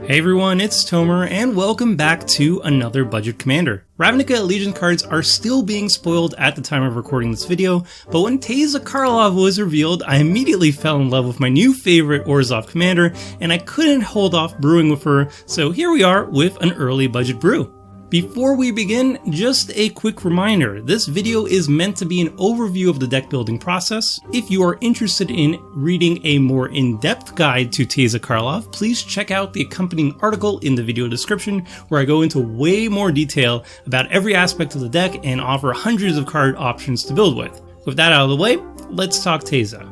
Hey everyone, it's Tomer, and welcome back to another Budget Commander. Ravnica Allegiance cards are still being spoiled at the time of recording this video, but when Teysa Karlov was revealed, I immediately fell in love with my new favorite Orzhov commander, and I couldn't hold off brewing with her, so here we are with an early budget brew. Before we begin, just a quick reminder, this video is meant to be an overview of the deck building process. If you are interested in reading a more in-depth guide to Teysa Karlov, please check out the accompanying article in the video description where I go into way more detail about every aspect of the deck and offer hundreds of card options to build with. With that out of the way, let's talk Teysa.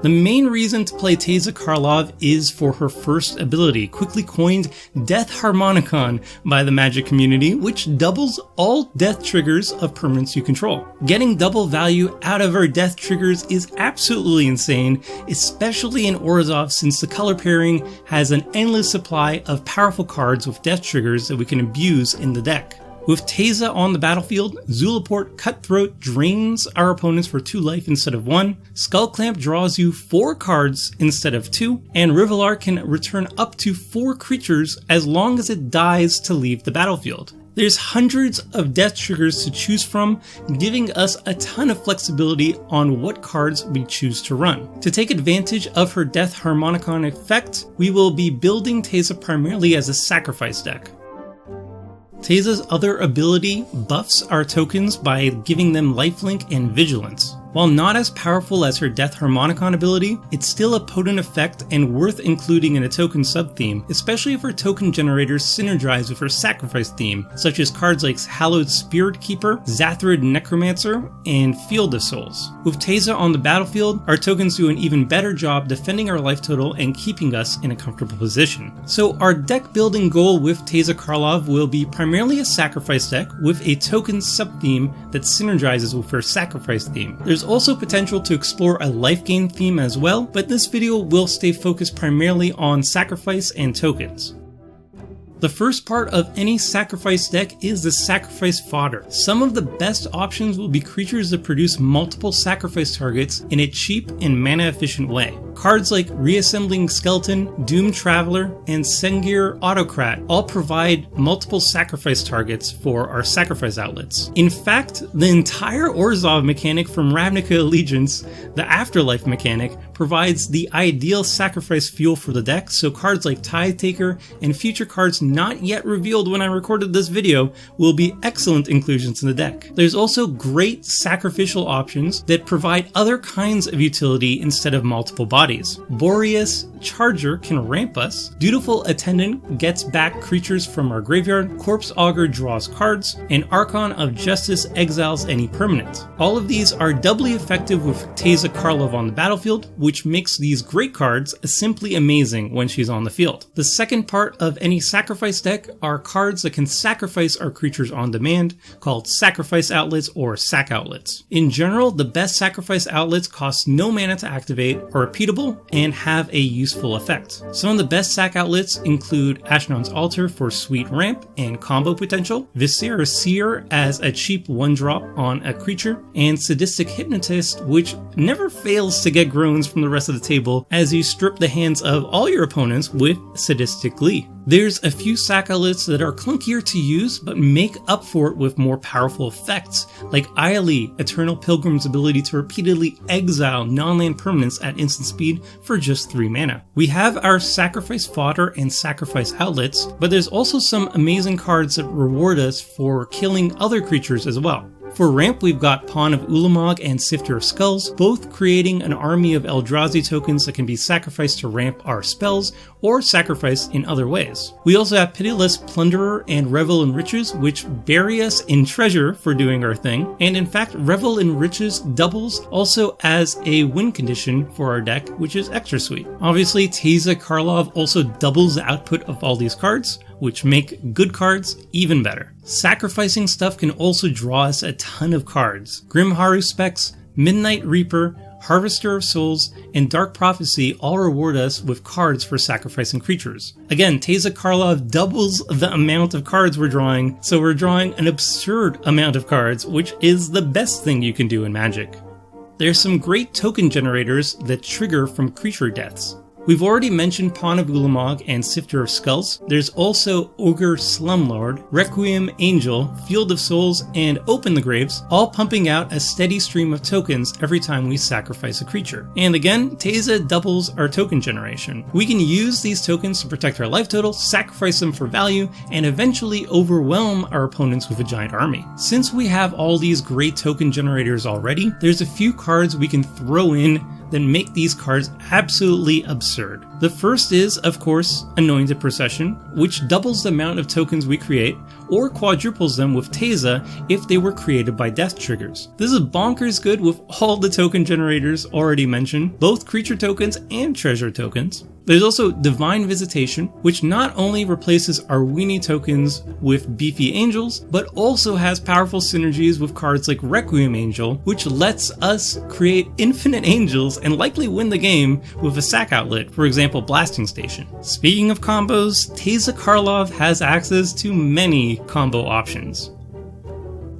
The main reason to play Teysa Karlov is for her first ability, quickly coined Death Harmonicon by the Magic community, which doubles all death triggers of permanents you control. Getting double value out of her death triggers is absolutely insane, especially in Orzhov since the color pairing has an endless supply of powerful cards with death triggers that we can abuse in the deck. With Teysa on the battlefield, Zulaport Cutthroat drains our opponents for 2 life instead of 1, Skullclamp draws you 4 cards instead of 2, and Rivalar can return up to 4 creatures as long as it dies to leave the battlefield. There's hundreds of death triggers to choose from, giving us a ton of flexibility on what cards we choose to run. To take advantage of her Death Harmonicon effect, we will be building Teysa primarily as a sacrifice deck. Teysa's other ability buffs our tokens by giving them lifelink and vigilance. While not as powerful as her Death Harmonicon ability, it's still a potent effect and worth including in a token sub-theme, especially if her token generators synergize with her sacrifice theme, such as cards like Hallowed Spirit Keeper, Zathrid Necromancer, and Field of Souls. With Teysa on the battlefield, our tokens do an even better job defending our life total and keeping us in a comfortable position. So our deck building goal with Teysa Karlov will be primarily a sacrifice deck with a token sub-theme that synergizes with her sacrifice theme. There's also potential to explore a life gain theme as well, but this video will stay focused primarily on sacrifice and tokens. The first part of any sacrifice deck is the sacrifice fodder. Some of the best options will be creatures that produce multiple sacrifice targets in a cheap and mana efficient way. Cards like Reassembling Skeleton, Doom Traveler, and Sengir Autocrat all provide multiple sacrifice targets for our sacrifice outlets. In fact, the entire Orzhov mechanic from Ravnica Allegiance, the Afterlife mechanic, provides the ideal sacrifice fuel for the deck, so cards like Tithe Taker and future cards not yet revealed when I recorded this video will be excellent inclusions in the deck. There's also great sacrificial options that provide other kinds of utility instead of multiple bodies. Boreas Charger can ramp us, Dutiful Attendant gets back creatures from our graveyard, Corpse Augur draws cards, and Archon of Justice exiles any permanent. All of these are doubly effective with Teysa Karlov on the battlefield, which makes these great cards simply amazing when she's on the field. The second part of any sacrifice deck are cards that can sacrifice our creatures on demand, called sacrifice outlets or sac outlets. In general, the best sacrifice outlets cost no mana to activate, are repeatable, and have a useful effect. Some of the best sac outlets include Ashnod's Altar for sweet ramp and combo potential, Viscera Seer as a cheap 1-drop on a creature, and Sadistic Hypnotist, which never fails to get groans from the rest of the table as you strip the hands of all your opponents with Sadistic Glee. There's a few sac outlets that are clunkier to use but make up for it with more powerful effects, like Aiali, Eternal Pilgrim's ability to repeatedly exile non-land permanents at instant speed for just 3 mana. We have our sacrifice fodder and sacrifice outlets, but there's also some amazing cards that reward us for killing other creatures as well. For ramp, we've got Pawn of Ulamog and Sifter of Skulls, both creating an army of Eldrazi tokens that can be sacrificed to ramp our spells or sacrificed in other ways. We also have Pitiless Plunderer and Revel in Riches, which bury us in treasure for doing our thing, and in fact, Revel in Riches doubles also as a win condition for our deck, which is extra sweet. Obviously, Teysa Karlov also doubles the output of all these cards, which make good cards even better. Sacrificing stuff can also draw us a ton of cards. Grimharu Specs, Midnight Reaper, Harvester of Souls, and Dark Prophecy all reward us with cards for sacrificing creatures. Again, Teysa Karlov doubles the amount of cards we're drawing, so we're drawing an absurd amount of cards, which is the best thing you can do in Magic. There's some great token generators that trigger from creature deaths. We've already mentioned Pawn of Ulamog and Sifter of Skulls. There's also Ogre Slumlord, Requiem Angel, Field of Souls, and Open the Graves, all pumping out a steady stream of tokens every time we sacrifice a creature. And again, Teysa doubles our token generation. We can use these tokens to protect our life total, sacrifice them for value, and eventually overwhelm our opponents with a giant army. Since we have all these great token generators already, there's a few cards we can throw in that make these cards absolutely absurd. The first is, of course, Anointed Procession, which doubles the amount of tokens we create, or quadruples them with Teysa if they were created by death triggers. This is bonkers good with all the token generators already mentioned, both creature tokens and treasure tokens. There's also Divine Visitation, which not only replaces our weenie tokens with beefy angels, but also has powerful synergies with cards like Requiem Angel, which lets us create infinite angels and likely win the game with a sack outlet, for example Blasting Station. Speaking of combos, Teysa Karlov has access to many combo options.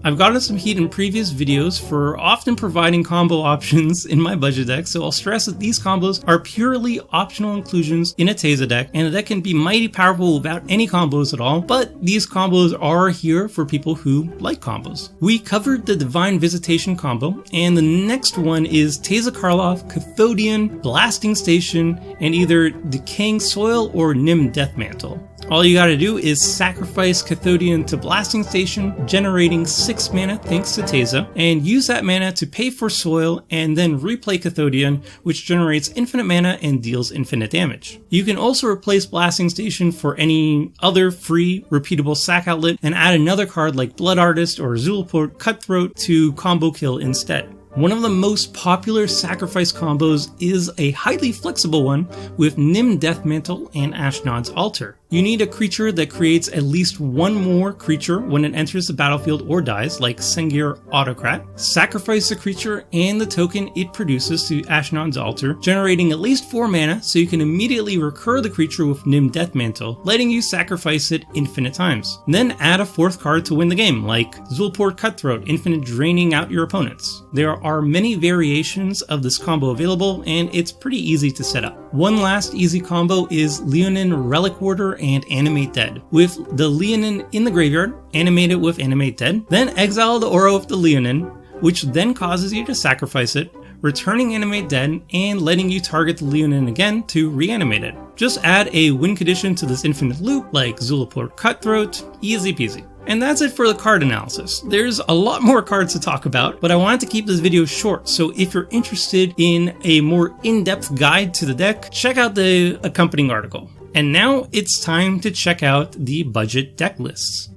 I've gotten some heat in previous videos for often providing combo options in my budget deck, so I'll stress that these combos are purely optional inclusions in a Teysa deck, and a deck can be mighty powerful without any combos at all, but these combos are here for people who like combos. We covered the Divine Visitation combo, and the next one is Teysa Karlov, Cathodian, Blasting Station, and either Decaying Soil or Nim Deathmantle. All you gotta do is sacrifice Cathodian to Blasting Station, generating 6 mana thanks to Teysa, and use that mana to pay for Soil and then replay Cathodian, which generates infinite mana and deals infinite damage. You can also replace Blasting Station for any other free, repeatable sack outlet and add another card like Blood Artist or Zulaport Cutthroat to combo kill instead. One of the most popular sacrifice combos is a highly flexible one with Nim Deathmantle and Ashnod's Altar. You need a creature that creates at least one more creature when it enters the battlefield or dies, like Sengir Autocrat. Sacrifice the creature and the token it produces to Ashnod's Altar, generating at least 4 mana so you can immediately recur the creature with Nim Deathmantle, letting you sacrifice it infinite times. Then add a 4th card to win the game, like Zulaport Cutthroat, infinite draining out your opponents. There are many variations of this combo available, and it's pretty easy to set up. One last easy combo is Leonin Relic Warder and Animate Dead. With the Leonin in the graveyard, animate it with Animate Dead, then exile the aura of the Leonin, which then causes you to sacrifice it, returning Animate Dead, and letting you target the Leonin again to reanimate it. Just add a win condition to this infinite loop, like Zulaport Cutthroat, easy peasy. And that's it for the card analysis. There's a lot more cards to talk about, but I wanted to keep this video short, so if you're interested in a more in-depth guide to the deck, check out the accompanying article. And now it's time to check out the budget deck lists.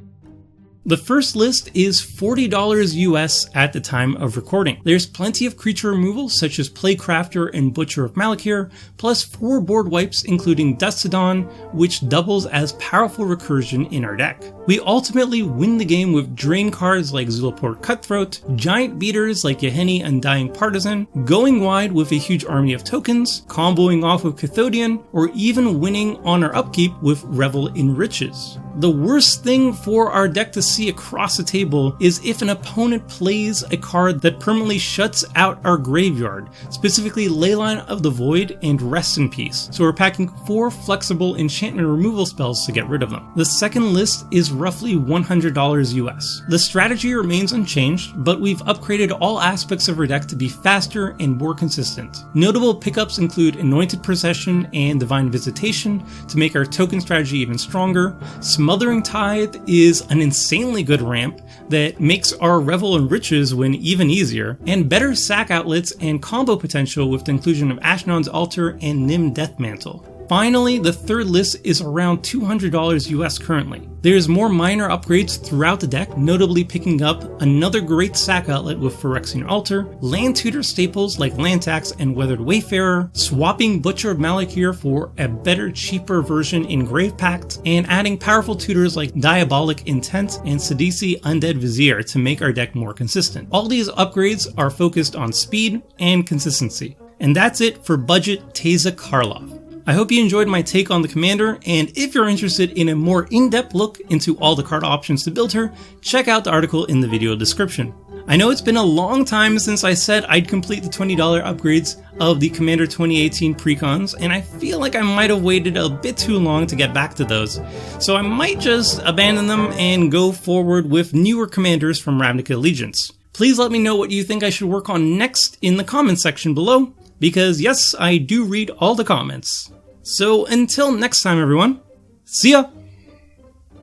The first list is $40 US at the time of recording. There's plenty of creature removal such as Playcrafter and Butcher of Malakir, plus 4 board wipes including Dust to Dawn, which doubles as powerful recursion in our deck. We ultimately win the game with drain cards like Zulaport Cutthroat, giant beaters like Yahenni Undying Partisan, going wide with a huge army of tokens, comboing off with Cathodian, or even winning on our upkeep with Revel in Riches. The worst thing for our deck to see across the table is if an opponent plays a card that permanently shuts out our graveyard, specifically Leyline of the Void and Rest in Peace, so we're packing 4 flexible enchantment removal spells to get rid of them. The second list is roughly $100 US. The strategy remains unchanged, but we've upgraded all aspects of our deck to be faster and more consistent. Notable pickups include Anointed Procession and Divine Visitation to make our token strategy even stronger. Smothering Tithe is an insanely good ramp that makes our Revel in Riches win even easier, and better sack outlets and combo potential with the inclusion of Ashnod's Altar and Nim Deathmantle. Finally, the third list is around $200 US currently. There's more minor upgrades throughout the deck, notably picking up another great sack outlet with Phyrexian Altar, land tutor staples like Land Tax and Weathered Wayfarer, swapping Butcher of Malakir for a better, cheaper version in Grave Pact, and adding powerful tutors like Diabolic Intent and Sidisi Undead Vizier to make our deck more consistent. All these upgrades are focused on speed and consistency. And that's it for budget Teysa Karlov. I hope you enjoyed my take on the commander, and if you're interested in a more in-depth look into all the card options to build her, check out the article in the video description. I know it's been a long time since I said I'd complete the $20 upgrades of the Commander 2018 precons, and I feel like I might have waited a bit too long to get back to those. So I might just abandon them and go forward with newer commanders from Ravnica Allegiance. Please let me know what you think I should work on next in the comments section below, because yes, I do read all the comments. So until next time everyone, see ya!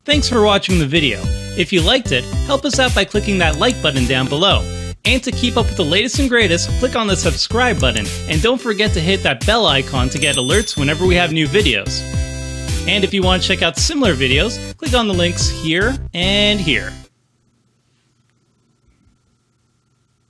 Thanks for watching the video. If you liked it, help us out by clicking that like button down below. And to keep up with the latest and greatest, click on the subscribe button, and don't forget to hit that bell icon to get alerts whenever we have new videos. And if you want to check out similar videos, click on the links here and here.